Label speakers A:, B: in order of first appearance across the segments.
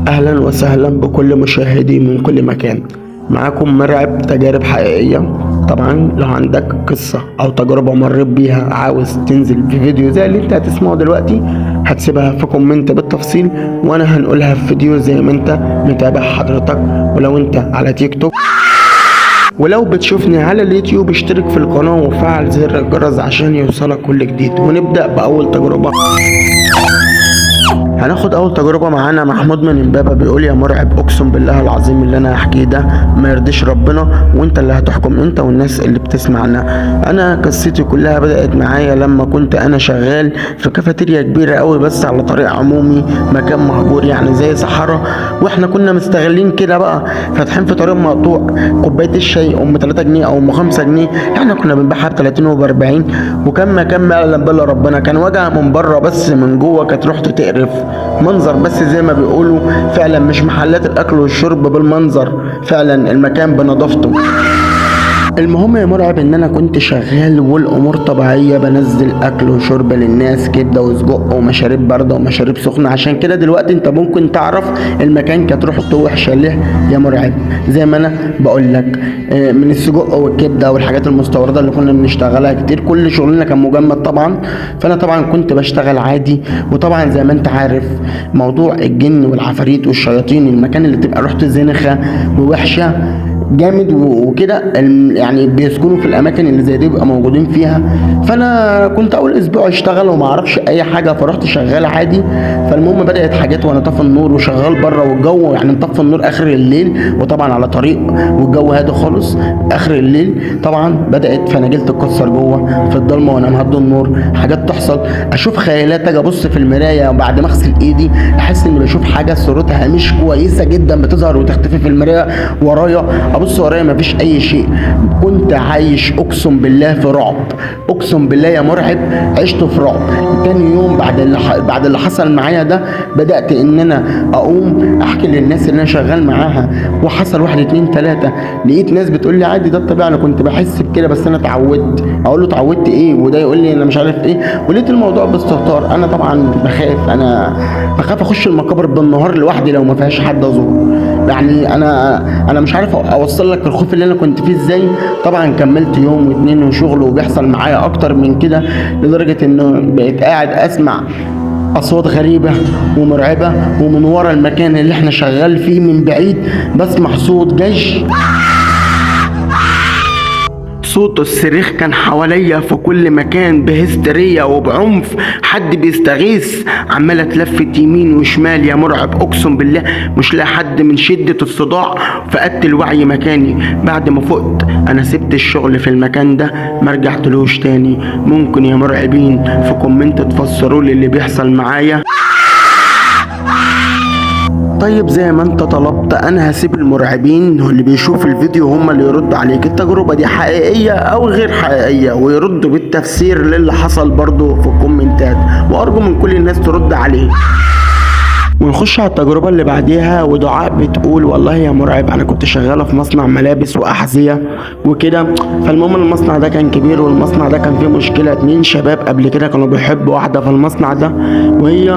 A: أهلا وسهلا بكل مشاهدي من كل مكان. معاكم مرعب تجارب حقيقية. طبعا لو عندك قصة أو تجربة مريت بيها عاوز تنزل في فيديو زي اللي انت هتسمعه دلوقتي، هتسيبها في كومنت بالتفصيل وانا هنقولها في فيديو زي ما انت متابع حضرتك. ولو انت على تيك توك ولو بتشوفني على اليوتيوب اشترك في القناة وفعل زر الجرس عشان يوصلك كل جديد. ونبدأ بأول تجربة. هناخد اول تجربه معانا. محمود من امبابه بيقول: يا مرعب، اقسم بالله العظيم اللي انا هحكيه ده ما يرضيش ربنا، وانت اللي هتحكم انت والناس اللي بتسمعنا. انا قصتي كلها بدات معايا لما كنت انا شغال في كافيتيريا كبيره قوي بس على طريق عمومي، مكان مهجور يعني زي صحراء، واحنا كنا مستغلين كده بقى فاتحين في طريق مقطوع. كوبايه الشاي ام 3 جنيه او ام 5 جنيه، احنا كنا بنبيعها ب 30 وب 40. وكان مكان ما يعلم بالله ربنا، كان وجع من بره بس من جوه كانت ريحته تقرف. منظر بس زي ما بيقولوا، فعلا مش محلات الاكل والشرب بالمنظر، فعلا المكان بنظافته. المهم يا مرعب ان انا كنت شغال والامور طبيعيه، بنزل اكل وشرب للناس، كبده وسجق ومشاريب بارده ومشاريب سخنه. عشان كده دلوقتي انت ممكن تعرف المكان كانت ريحته وحشه ليه يا مرعب. زي ما انا بقول لك، من السجق والكبده والحاجات المستورده اللي كنا بنشتغلها كتير، كل شغلنا كان مجمد طبعا. فانا طبعا كنت بشتغل عادي. وطبعا زي ما انت عارف موضوع الجن والعفاريت والشياطين، المكان اللي تبقى ريحته زنخه ووحشه جامد وكده، يعني بيسكنوا في الاماكن اللي زي دي بيبقى موجودين فيها. فانا كنت اول اسبوع اشتغل وما اعرفش اي حاجه، فرحت شغال عادي. فالمهم بدات حاجات وانا طافي النور وشغال بره، والجو يعني مطفي النور اخر الليل، وطبعا على طريق والجو هادي خالص اخر الليل. طبعا بدات فناجيل تتكسر جوه في الضلمه وانا مهدي النور، حاجات تحصل، اشوف خيالات، اجي ابص في المرايه وبعد ما اغسل ايدي احس اني بشوف حاجه صورتها مش كويسه جدا بتظهر وتختفي في المرايه ورايا. ابص ورايا مفيش اي شيء. كنت عايش اقسم بالله في رعب، اقسم بالله يا مرعب عشت في رعب. تاني يوم بعد اللي حصل معايا ده، بدات ان انا اقوم احكي للناس اللي انا شغال معاها، وحصل 1 2 3. لقيت ناس بتقول لي عادي ده الطبيعي، انا كنت بحس بكده بس انا اتعودت. اقول له اتعودت ايه؟ وده يقول لي انا مش عارف ايه. ولقيت الموضوع باستهتار. انا طبعا بخاف اخش المقابر بالنهار لوحدي لو ما فيهاش حد ازوره. يعني انا مش عارف اوصل لك الخوف اللي انا كنت فيه ازاي. طبعا كملت يوم واتنين وشغل، وبيحصل معايا اكتر من كده، لدرجه انه بقيت قاعد اسمع اصوات غريبه ومرعبه، ومن ورا المكان اللي احنا شغال فيه من بعيد بسمع صوت جيش. صوت الصريخ كان حواليا في كل مكان بهستيريا وبعنف، حد بيستغيث. عمال اتلفت يمين وشمال يا مرعب، اقسم بالله مش لاقي حد من شده الصداع. فقدت الوعي مكاني. بعد ما فقت انا سبت الشغل في المكان ده ما رجعتلوش تاني. ممكن يا مرعبين في كومنت تفسروا لي اللي بيحصل معايا؟ طيب زي ما انت طلبت، انا هسيب المرعبين اللي بيشوف الفيديو هم اللي يردوا عليك التجربة دي حقيقية او غير حقيقية، ويردوا بالتفسير للي حصل برضو في الكومنتات، وارجو من كل الناس ترد عليه. ونخش على التجربة اللي بعديها. ودعاء بتقول: والله يا مرعب، انا كنت شغالة في مصنع ملابس واحذية وكده. فالمهم المصنع ده كان كبير، والمصنع ده كان فيه مشكلة. 2 شباب قبل كده كانوا بيحبوا واحدة في المصنع ده، وهي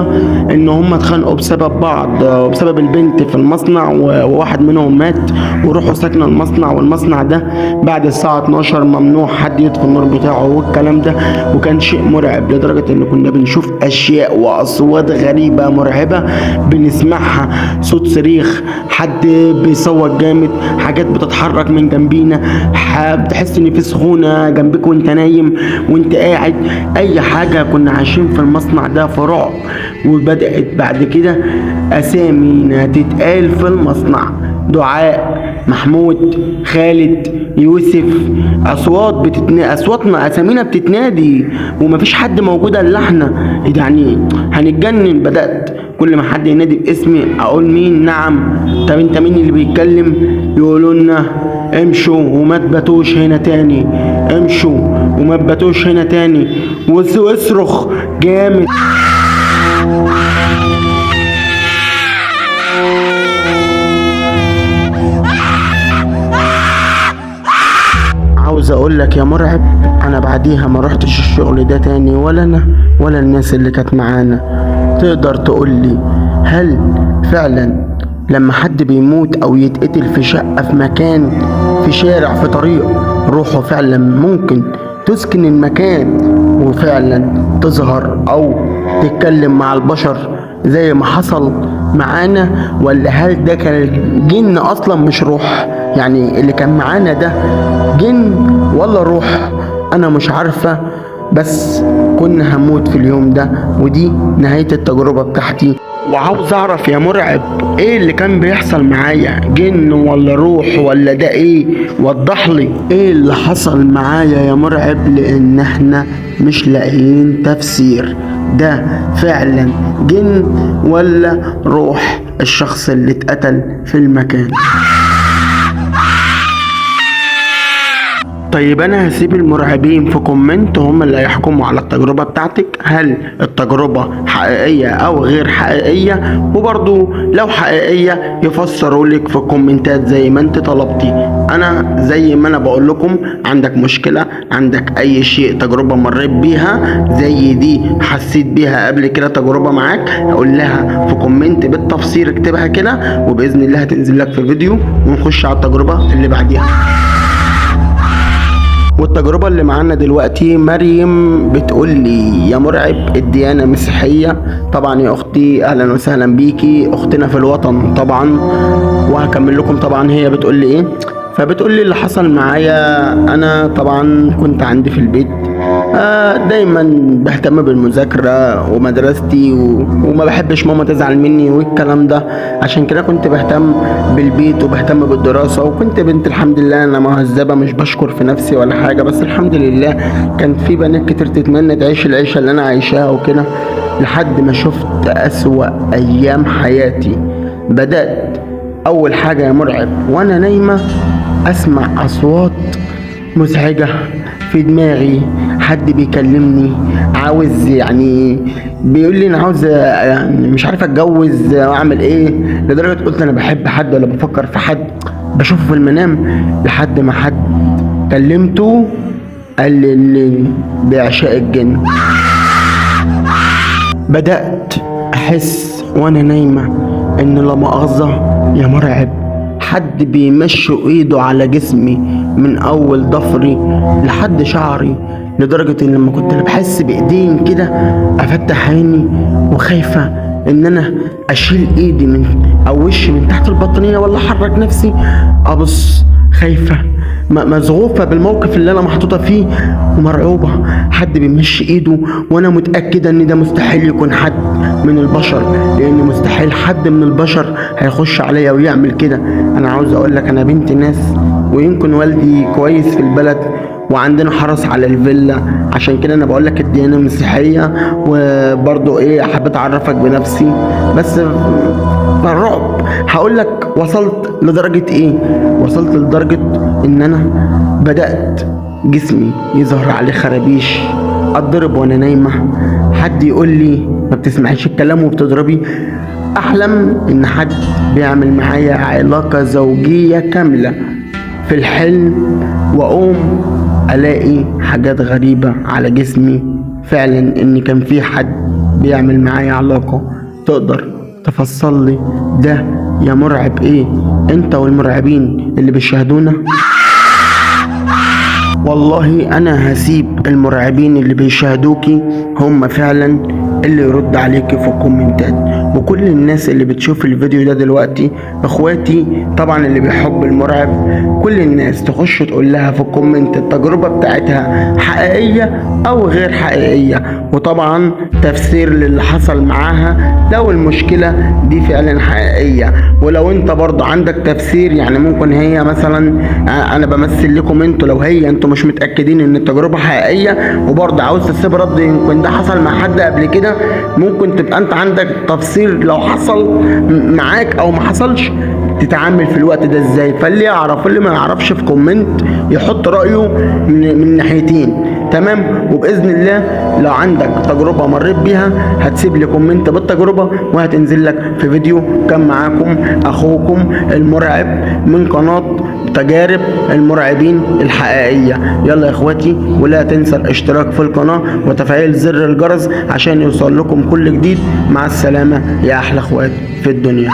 A: ان هم اتخانقوا بسبب بعض وبسبب البنت في المصنع، وواحد منهم مات وروحوا سكنوا المصنع. والمصنع ده بعد الساعة 12 ممنوع حد يطفي النور بتاعه والكلام ده. وكان شيء مرعب لدرجة ان كنا بنشوف اشياء واصوات غريبة مرعبة بنسمعها. صوت صريخ، حد بيصوت جامد، حاجات بتتحرك من جنبينا، بتحس ان في سخونه جنبك وانت نايم وانت قاعد. اي حاجه. كنا عايشين في المصنع ده في رعب. وبدات بعد كده اسامينا تتقال في المصنع: دعاء، محمود، خالد، يوسف. اصواتنا اسامينا بتتنادي ومفيش حد موجود الا احنا. يعني هنتجنن. بدات كل ما حد ينادي باسمي اقول: مين؟ نعم. طب انت مين اللي بيتكلم؟ يقولوا لنا: امشوا وما تباتوش هنا تاني، امشوا وما تباتوش هنا تاني. واصرخ جامد. عاوز اقول لك يا مرعب، انا بعديها ما رحتش الشغل ده تاني، ولا انا ولا الناس اللي كانت معانا. تقدر تقول لي هل فعلا لما حد بيموت او يتقتل في شقة، في مكان، في شارع، في طريق، روحه فعلا ممكن تسكن المكان وفعلا تظهر او تتكلم مع البشر زي ما حصل معانا؟ ولا هل ده كان جن اصلا مش روح؟ يعني اللي كان معانا ده جن ولا روح؟ انا مش عارفة، بس كنا هموت في اليوم ده، ودي نهاية التجربة بتاعتي. وعاوز اعرف يا مرعب ايه اللي كان بيحصل معايا، جن ولا روح ولا ده ايه؟ وضح لي ايه اللي حصل معايا يا مرعب، لان احنا مش لاقيين تفسير. ده فعلا جن ولا روح الشخص اللي اتقتل في المكان؟ طيب انا هسيب المرعبين في كومنت هم اللي هيحكموا على التجربة بتاعتك، هل التجربة حقيقية او غير حقيقية، وبرضو لو حقيقية يفسروا لك في الكومنتات زي ما انت طلبتي. انا زي ما انا بقول لكم، عندك مشكلة، عندك اي شيء تجربة مريت بيها زي دي، حسيت بيها قبل كده تجربة معاك، اقول لها في كومنت بالتفسير، اكتبها كده وباذن الله هتنزل لك في فيديو ونخش على التجربة اللي بعديها. والتجربة اللي معانا دلوقتي مريم بتقول لي: يا مرعب الديانة مسيحية. طبعا يا اختي اهلا وسهلا بيكي، اختنا في الوطن طبعا. وهكمل لكم طبعا هي بتقول لي ايه. فبتقول لي اللي حصل معايا، انا طبعا كنت عندي في البيت دايما بهتم بالمذاكرة ومدرستي وما بحبش ماما تزعل مني والكلام ده، عشان كده كنت بهتم بالبيت وبهتم بالدراسة، وكنت بنت الحمد لله انا مهذبة، مش بشكر في نفسي ولا حاجة، بس الحمد لله كان في بنات كتير تتمنى تعيش العيشة اللي انا عايشاها وكده، لحد ما شفت اسوأ ايام حياتي. بدأت اول حاجة يا مرعب وانا نايمة اسمع اصوات مزعجة في دماغي، حد بيكلمني، عاوز يعني بيقول لي انا عاوز يعني مش عارف اتجوز واعمل ايه، لدرجة قلت انا بحب حد ولا بفكر في حد، بشوفه في المنام، لحد ما حد كلمته قال لي اللي بعشاء الجن. بدأت احس وانا نايمة ان لا مؤاخذة يا مرعب حد بيمشي ايده على جسمي من اول ضفري لحد شعري، لدرجة ان لما كنت بحس بايدين كده افتح عيني وخايفة ان انا اشيل ايدي من او وشي من تحت البطانية ولا احرك نفسي ابص، خايفة مزغوفة بالموقف اللي انا محطوطة فيه ومرعوبة. حد بيمشي ايده وانا متأكدة ان ده مستحيل يكون حد من البشر، لان مستحيل حد من البشر هيخش عليا ويعمل كده. انا عاوز اقول لك انا بنت ناس، ويمكن والدي كويس في البلد وعندنا حرس على الفيلا، عشان كده انا بقول لك الديانه مسيحيه. وبرضو ايه، حبيت اعرفك بنفسي بس الرعب. هقول لك وصلت لدرجه ايه، وصلت لدرجه ان انا بدات جسمي يظهر عليه خرابيش، اتضرب وانا نايمه، حد يقول لي ما بتسمعيش الكلام وبتضربي، احلم ان حد بيعمل معايا علاقه زوجيه كامله في الحلم، واقوم الاقي حاجات غريبة على جسمي، فعلا ان كان في حد بيعمل معايا علاقة. تقدر تفصل لي ده يا مرعب ايه، انت والمرعبين اللي بيشاهدونا؟ والله انا هسيب المرعبين اللي بيشاهدوكي هم فعلا اللي يرد عليكي في الكومنتات، وكل الناس اللي بتشوف الفيديو ده دلوقتي، اخواتي طبعا اللي بيحب المرعب، كل الناس تخش تقول لها في الكومنت التجربة بتاعتها حقيقية او غير حقيقية، وطبعا تفسير للي حصل معاها لو المشكلة دي فعلا حقيقية. ولو انت برضه عندك تفسير، يعني ممكن هي مثلا انا بمثل لكم انتوا، لو هي انتوا مش متأكدين ان التجربة حقيقية وبرضه عاوز تسيب رد يمكن ده حصل مع حد قبل كده، ممكن تبقى انت عندك تفسير لو حصل معاك او ما حصلش تتعامل في الوقت ده ازاي. فاللي يعرف واللي ما يعرفش في كومنت يحط رأيه من ناحيتين، تمام؟ وبإذن الله لو عندك تجربة مريت بيها هتسيب لي كومنت بالتجربة وهتنزل لك في فيديو. كان معاكم اخوكم المرعب من قناة تجارب المرعبين الحقيقية. يلا يا اخواتي، ولا تنسى الاشتراك في القناة وتفعيل زر الجرس عشان يوصل لكم كل جديد. مع السلامة يا احلى اخوات في الدنيا.